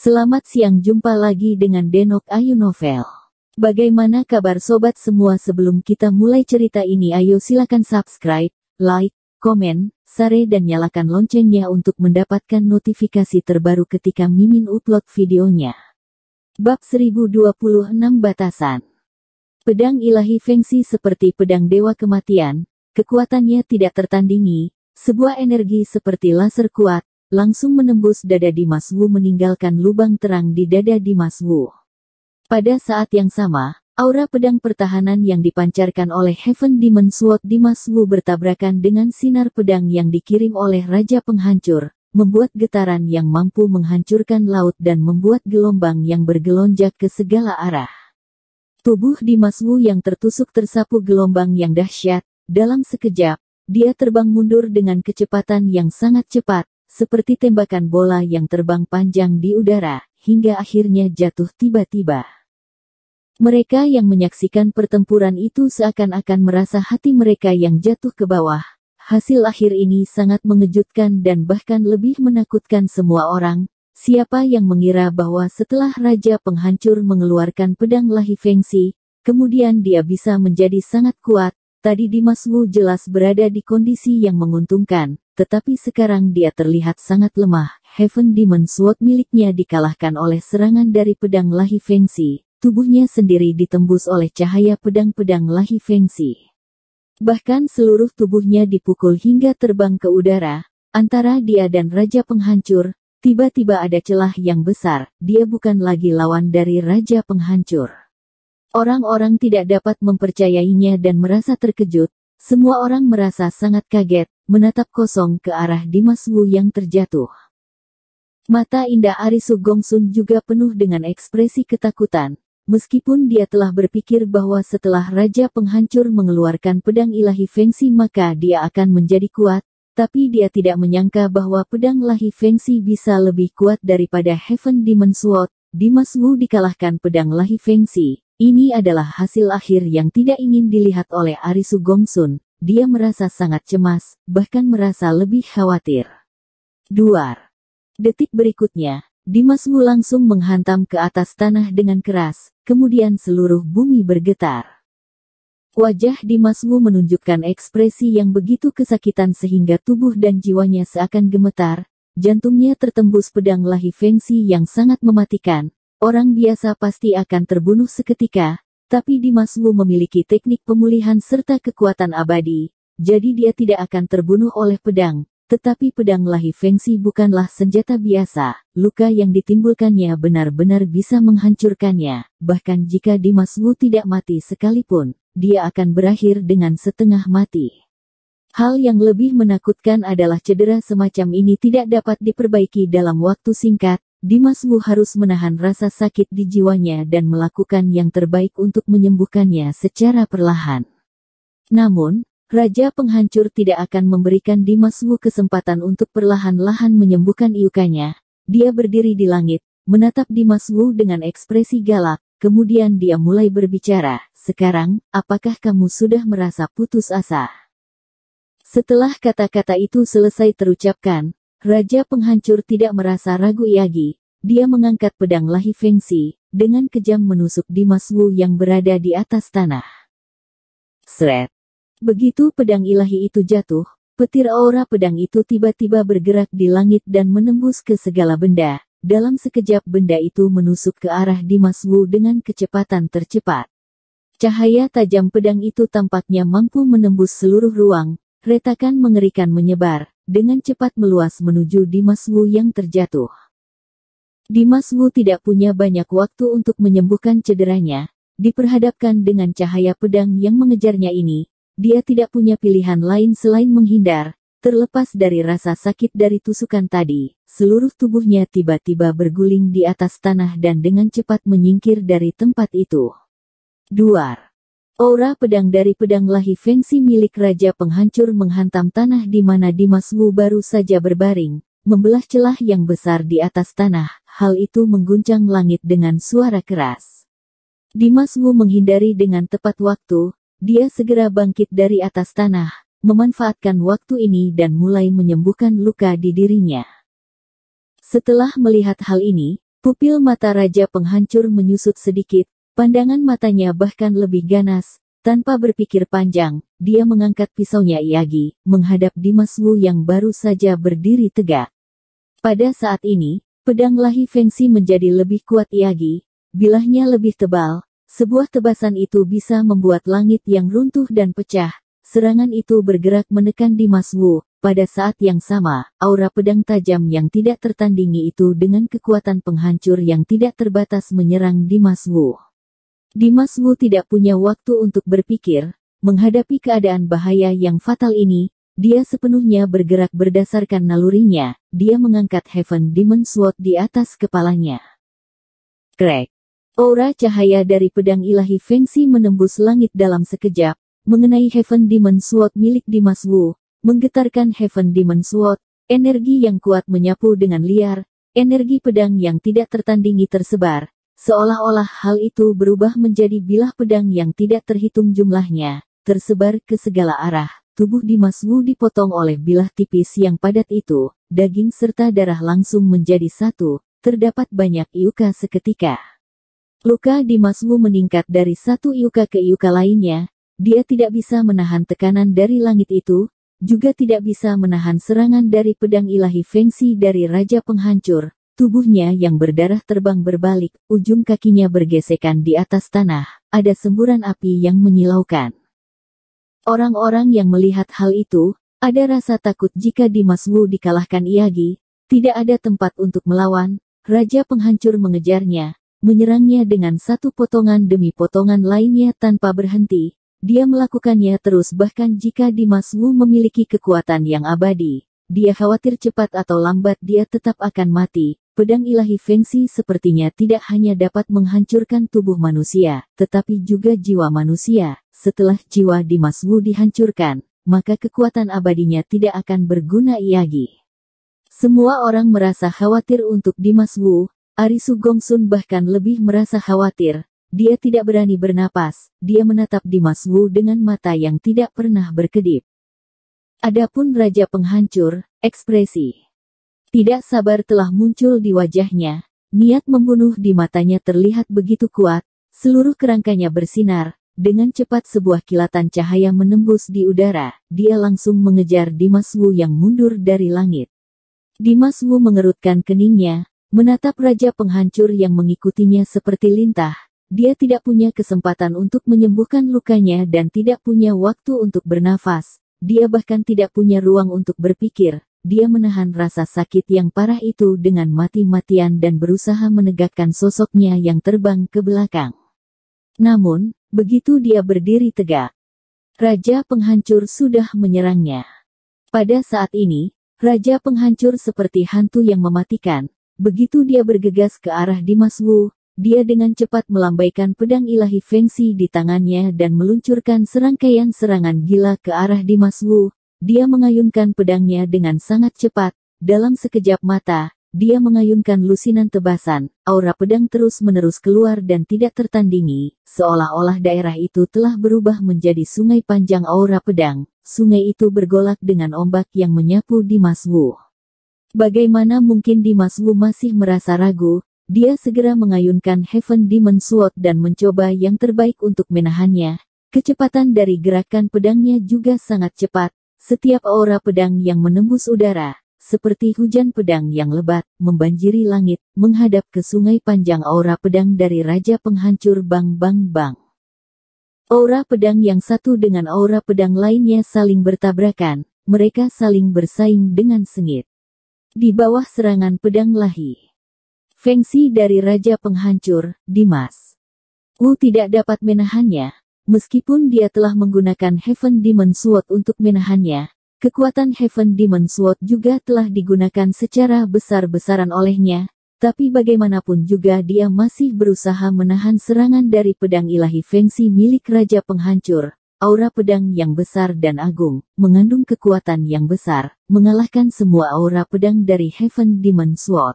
Selamat siang, jumpa lagi dengan Denok Ayu Novel. Bagaimana kabar sobat semua? Sebelum kita mulai cerita ini, ayo silakan subscribe, like, komen, share dan nyalakan loncengnya untuk mendapatkan notifikasi terbaru ketika Mimin upload videonya. Bab 1026 Batasan. Pedang ilahi fengsi seperti pedang dewa kematian, kekuatannya tidak tertandingi, sebuah energi seperti laser kuat, langsung menembus dada Dimas Wu, meninggalkan lubang terang di dada Dimas Wu. Pada saat yang sama, aura pedang pertahanan yang dipancarkan oleh Heaven Demon Sword Dimas Wu bertabrakan dengan sinar pedang yang dikirim oleh Raja Penghancur, membuat getaran yang mampu menghancurkan laut dan membuat gelombang yang bergelonjak ke segala arah. Tubuh Dimas Wu yang tertusuk tersapu gelombang yang dahsyat. Dalam sekejap, dia terbang mundur dengan kecepatan yang sangat cepat, seperti tembakan bola yang terbang panjang di udara, hingga akhirnya jatuh tiba-tiba. Mereka yang menyaksikan pertempuran itu seakan-akan merasa hati mereka yang jatuh ke bawah. Hasil akhir ini sangat mengejutkan dan bahkan lebih menakutkan semua orang. Siapa yang mengira bahwa setelah Raja Penghancur mengeluarkan pedang lahi fengsi, kemudian dia bisa menjadi sangat kuat. Tadi Dimas Wu jelas berada di kondisi yang menguntungkan, tetapi sekarang dia terlihat sangat lemah. Heaven Demon Sword miliknya dikalahkan oleh serangan dari pedang lahi fengsi. Tubuhnya sendiri ditembus oleh cahaya pedang-pedang lahi fengsi. Bahkan seluruh tubuhnya dipukul hingga terbang ke udara. Antara dia dan Raja Penghancur, tiba-tiba ada celah yang besar. Dia bukan lagi lawan dari Raja Penghancur. Orang-orang tidak dapat mempercayainya dan merasa terkejut. Semua orang merasa sangat kaget, menatap kosong ke arah Dimas Wu yang terjatuh. Mata indah Arisu Gongsun juga penuh dengan ekspresi ketakutan. Meskipun dia telah berpikir bahwa setelah Raja Penghancur mengeluarkan pedang ilahi fengsi maka dia akan menjadi kuat, tapi dia tidak menyangka bahwa pedang lahi fengsi bisa lebih kuat daripada Heaven Demon Sword. Dimas Wu dikalahkan pedang lahi fengsi. Ini adalah hasil akhir yang tidak ingin dilihat oleh Arisu Gongsun. Dia merasa sangat cemas, bahkan merasa lebih khawatir. Duar. Detik berikutnya, Dimas Wu langsung menghantam ke atas tanah dengan keras, kemudian seluruh bumi bergetar. Wajah Dimas Wu menunjukkan ekspresi yang begitu kesakitan sehingga tubuh dan jiwanya seakan gemetar. Jantungnya tertembus pedang lahi fengsi yang sangat mematikan. Orang biasa pasti akan terbunuh seketika, tapi Dimas Wu memiliki teknik pemulihan serta kekuatan abadi, jadi dia tidak akan terbunuh oleh pedang. Tetapi pedang lahi fengsi bukanlah senjata biasa, luka yang ditimbulkannya benar-benar bisa menghancurkannya. Bahkan jika Dimas Wu tidak mati sekalipun, dia akan berakhir dengan setengah mati. Hal yang lebih menakutkan adalah cedera semacam ini tidak dapat diperbaiki dalam waktu singkat. Dimas Wu harus menahan rasa sakit di jiwanya dan melakukan yang terbaik untuk menyembuhkannya secara perlahan. Namun, Raja Penghancur tidak akan memberikan Dimas Wu kesempatan untuk perlahan-lahan menyembuhkan lukanya. Dia berdiri di langit, menatap Dimas Wu dengan ekspresi galak, kemudian dia mulai berbicara, "Sekarang, apakah kamu sudah merasa putus asa?" Setelah kata-kata itu selesai terucapkan, Raja Penghancur tidak merasa ragu lagi. Dia mengangkat pedang lahi fengsi, dengan kejam menusuk Dimas Wu yang berada di atas tanah. Sret. Begitu pedang ilahi itu jatuh, petir aura pedang itu tiba-tiba bergerak di langit dan menembus ke segala benda. Dalam sekejap benda itu menusuk ke arah Dimas Wu dengan kecepatan tercepat. Cahaya tajam pedang itu tampaknya mampu menembus seluruh ruang. Retakan mengerikan menyebar, dengan cepat meluas menuju Dimas Wu yang terjatuh. Dimas Wu tidak punya banyak waktu untuk menyembuhkan cederanya. Diperhadapkan dengan cahaya pedang yang mengejarnya ini, dia tidak punya pilihan lain selain menghindar. Terlepas dari rasa sakit dari tusukan tadi, seluruh tubuhnya tiba-tiba berguling di atas tanah dan dengan cepat menyingkir dari tempat itu. Duar. Aura pedang dari pedang lahi fengsi milik Raja Penghancur menghantam tanah di mana Dimas Wu baru saja berbaring, membelah celah yang besar di atas tanah. Hal itu mengguncang langit dengan suara keras. Dimas Wu menghindari dengan tepat waktu. Dia segera bangkit dari atas tanah, memanfaatkan waktu ini dan mulai menyembuhkan luka di dirinya. Setelah melihat hal ini, Pupil mata Raja Penghancur menyusut sedikit, pandangan matanya bahkan lebih ganas. Tanpa berpikir panjang, dia mengangkat pisaunya Iyagi, menghadap Dimas Wu yang baru saja berdiri tegak. Pada saat ini, pedang Lahi Fengsi menjadi lebih kuat Iyagi, bilahnya lebih tebal, sebuah tebasan itu bisa membuat langit yang runtuh dan pecah. Serangan itu bergerak menekan Dimas Wu. Pada saat yang sama, aura pedang tajam yang tidak tertandingi itu dengan kekuatan penghancur yang tidak terbatas menyerang Dimas Wu. Dimas Wu tidak punya waktu untuk berpikir, menghadapi keadaan bahaya yang fatal ini, dia sepenuhnya bergerak berdasarkan nalurinya, dia mengangkat Heaven Demon Sword di atas kepalanya. Krek! Aura cahaya dari pedang ilahi Fengsi menembus langit dalam sekejap, mengenai Heaven Demon Sword milik Dimas Wu. Menggetarkan Heaven Demon Sword, energi yang kuat menyapu dengan liar, energi pedang yang tidak tertandingi tersebar, seolah-olah hal itu berubah menjadi bilah pedang yang tidak terhitung jumlahnya, tersebar ke segala arah. Tubuh Dimas Wu dipotong oleh bilah tipis yang padat itu, daging serta darah langsung menjadi satu, terdapat banyak iuka seketika. Luka Dimas Wu meningkat dari satu iuka ke iuka lainnya, dia tidak bisa menahan tekanan dari langit itu, juga tidak bisa menahan serangan dari pedang ilahi Fengsi dari Raja Penghancur. Tubuhnya yang berdarah terbang berbalik, ujung kakinya bergesekan di atas tanah, ada semburan api yang menyilaukan. Orang-orang yang melihat hal itu, ada rasa takut jika Dimas Wu dikalahkan Iyagi, tidak ada tempat untuk melawan. Raja Penghancur mengejarnya, menyerangnya dengan satu potongan demi potongan lainnya tanpa berhenti. Dia melakukannya terus bahkan jika Dimas Wu memiliki kekuatan yang abadi. Dia khawatir cepat atau lambat dia tetap akan mati. Pedang ilahi Fengsi sepertinya tidak hanya dapat menghancurkan tubuh manusia, tetapi juga jiwa manusia. Setelah jiwa Dimas Wu dihancurkan, maka kekuatan abadinya tidak akan berguna Iyagi. Semua orang merasa khawatir untuk Dimas Wu. Arisu Gongsun bahkan lebih merasa khawatir. Dia tidak berani bernapas, dia menatap Dimas Wu dengan mata yang tidak pernah berkedip. Adapun Raja Penghancur, ekspresi tidak sabar telah muncul di wajahnya, niat membunuh di matanya terlihat begitu kuat, seluruh kerangkanya bersinar, dengan cepat sebuah kilatan cahaya menembus di udara, dia langsung mengejar Dimas Wu yang mundur dari langit. Dimas Wu mengerutkan keningnya, menatap Raja Penghancur yang mengikutinya seperti lintah. Dia tidak punya kesempatan untuk menyembuhkan lukanya dan tidak punya waktu untuk bernafas. Dia bahkan tidak punya ruang untuk berpikir. Dia menahan rasa sakit yang parah itu dengan mati-matian dan berusaha menegakkan sosoknya yang terbang ke belakang. Namun, begitu dia berdiri tegak, Raja Penghancur sudah menyerangnya. Pada saat ini, Raja Penghancur seperti hantu yang mematikan. Begitu dia bergegas ke arah Dimas Wu, dia dengan cepat melambaikan pedang ilahi Fengsi di tangannya dan meluncurkan serangkaian serangan gila ke arah Dimas Wu. Dia mengayunkan pedangnya dengan sangat cepat. Dalam sekejap mata, dia mengayunkan lusinan tebasan. Aura pedang terus-menerus keluar dan tidak tertandingi, seolah-olah daerah itu telah berubah menjadi sungai panjang aura pedang. Sungai itu bergolak dengan ombak yang menyapu Dimas Wu. Bagaimana mungkin Dimas Wu masih merasa ragu? Dia segera mengayunkan Heaven Demon Sword dan mencoba yang terbaik untuk menahannya. Kecepatan dari gerakan pedangnya juga sangat cepat. Setiap aura pedang yang menembus udara, seperti hujan pedang yang lebat, membanjiri langit, menghadap ke sungai panjang aura pedang dari Raja Penghancur. Bang bang bang. Aura pedang yang satu dengan aura pedang lainnya saling bertabrakan. Mereka saling bersaing dengan sengit. Di bawah serangan pedang Lahi Fengsi dari Raja Penghancur, Dimas Wu tidak dapat menahannya. Meskipun dia telah menggunakan Heaven Demon Sword untuk menahannya, kekuatan Heaven Demon Sword juga telah digunakan secara besar-besaran olehnya, tapi bagaimanapun juga dia masih berusaha menahan serangan dari pedang ilahi Fengsi milik Raja Penghancur. Aura pedang yang besar dan agung, mengandung kekuatan yang besar, mengalahkan semua aura pedang dari Heaven Demon Sword.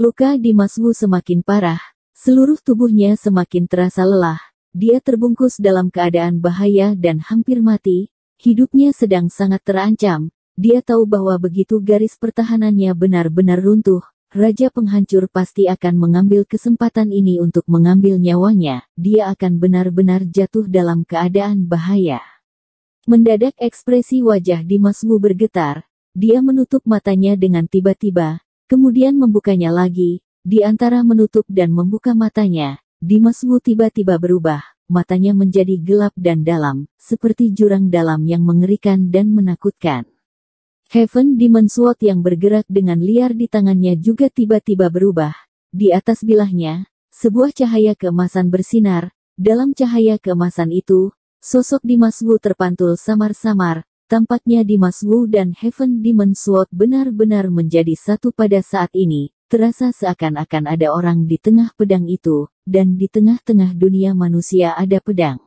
Luka Dimas Wu semakin parah, seluruh tubuhnya semakin terasa lelah, dia terbungkus dalam keadaan bahaya dan hampir mati, hidupnya sedang sangat terancam, dia tahu bahwa begitu garis pertahanannya benar-benar runtuh, Raja Penghancur pasti akan mengambil kesempatan ini untuk mengambil nyawanya. Dia akan benar-benar jatuh dalam keadaan bahaya. Mendadak ekspresi wajah Dimas Wu bergetar. Dia menutup matanya dengan tiba-tiba, kemudian membukanya lagi. Di antara menutup dan membuka matanya, Dimas Wu tiba-tiba berubah. Matanya menjadi gelap dan dalam, seperti jurang dalam yang mengerikan dan menakutkan. Heaven Demon Sword yang bergerak dengan liar di tangannya juga tiba-tiba berubah. Di atas bilahnya, sebuah cahaya keemasan bersinar. Dalam cahaya keemasan itu, sosok Dimas Wu terpantul samar-samar. Tampaknya Dimas Wu dan Heaven Demon Sword benar-benar menjadi satu pada saat ini. Terasa seakan-akan ada orang di tengah pedang itu, dan di tengah-tengah dunia manusia ada pedang.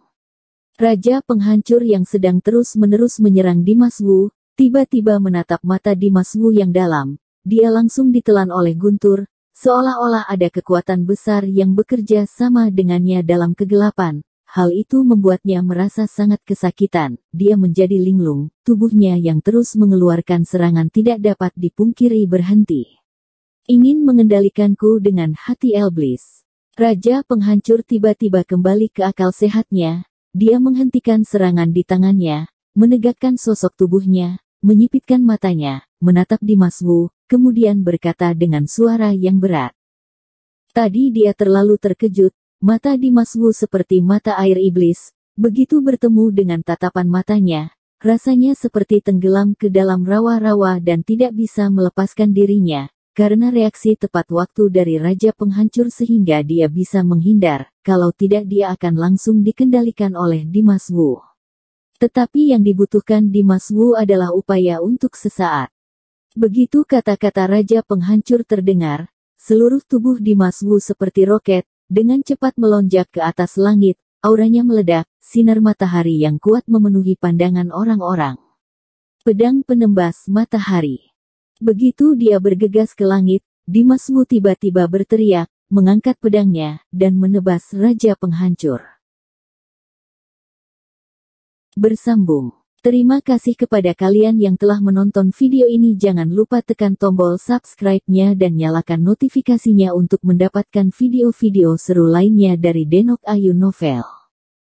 Raja Penghancur yang sedang terus-menerus menyerang Dimas Wu, tiba-tiba menatap mata Dimas Wu yang dalam. Dia langsung ditelan oleh guntur, seolah-olah ada kekuatan besar yang bekerja sama dengannya dalam kegelapan. Hal itu membuatnya merasa sangat kesakitan. Dia menjadi linglung, tubuhnya yang terus mengeluarkan serangan tidak dapat dipungkiri berhenti. Ingin mengendalikanku dengan hati iblis. Raja Penghancur tiba-tiba kembali ke akal sehatnya. Dia menghentikan serangan di tangannya, menegakkan sosok tubuhnya, menyipitkan matanya, menatap Dimas Wu, kemudian berkata dengan suara yang berat. Tadi dia terlalu terkejut, mata Dimas Wu seperti mata air iblis, begitu bertemu dengan tatapan matanya, rasanya seperti tenggelam ke dalam rawa-rawa dan tidak bisa melepaskan dirinya. Karena reaksi tepat waktu dari Raja Penghancur sehingga dia bisa menghindar, kalau tidak dia akan langsung dikendalikan oleh Dimas Wu. Tetapi yang dibutuhkan Dimas Wu adalah upaya untuk sesaat. Begitu kata-kata Raja Penghancur terdengar, seluruh tubuh Dimas Wu seperti roket, dengan cepat melonjak ke atas langit, auranya meledak, sinar matahari yang kuat memenuhi pandangan orang-orang. Pedang penembas matahari. Begitu dia bergegas ke langit, Dimas Wu tiba-tiba berteriak, mengangkat pedangnya, dan menebas Raja Penghancur. Bersambung. Terima kasih kepada kalian yang telah menonton video ini. Jangan lupa tekan tombol subscribe-nya dan nyalakan notifikasinya untuk mendapatkan video-video seru lainnya dari Denok Ayu Novel.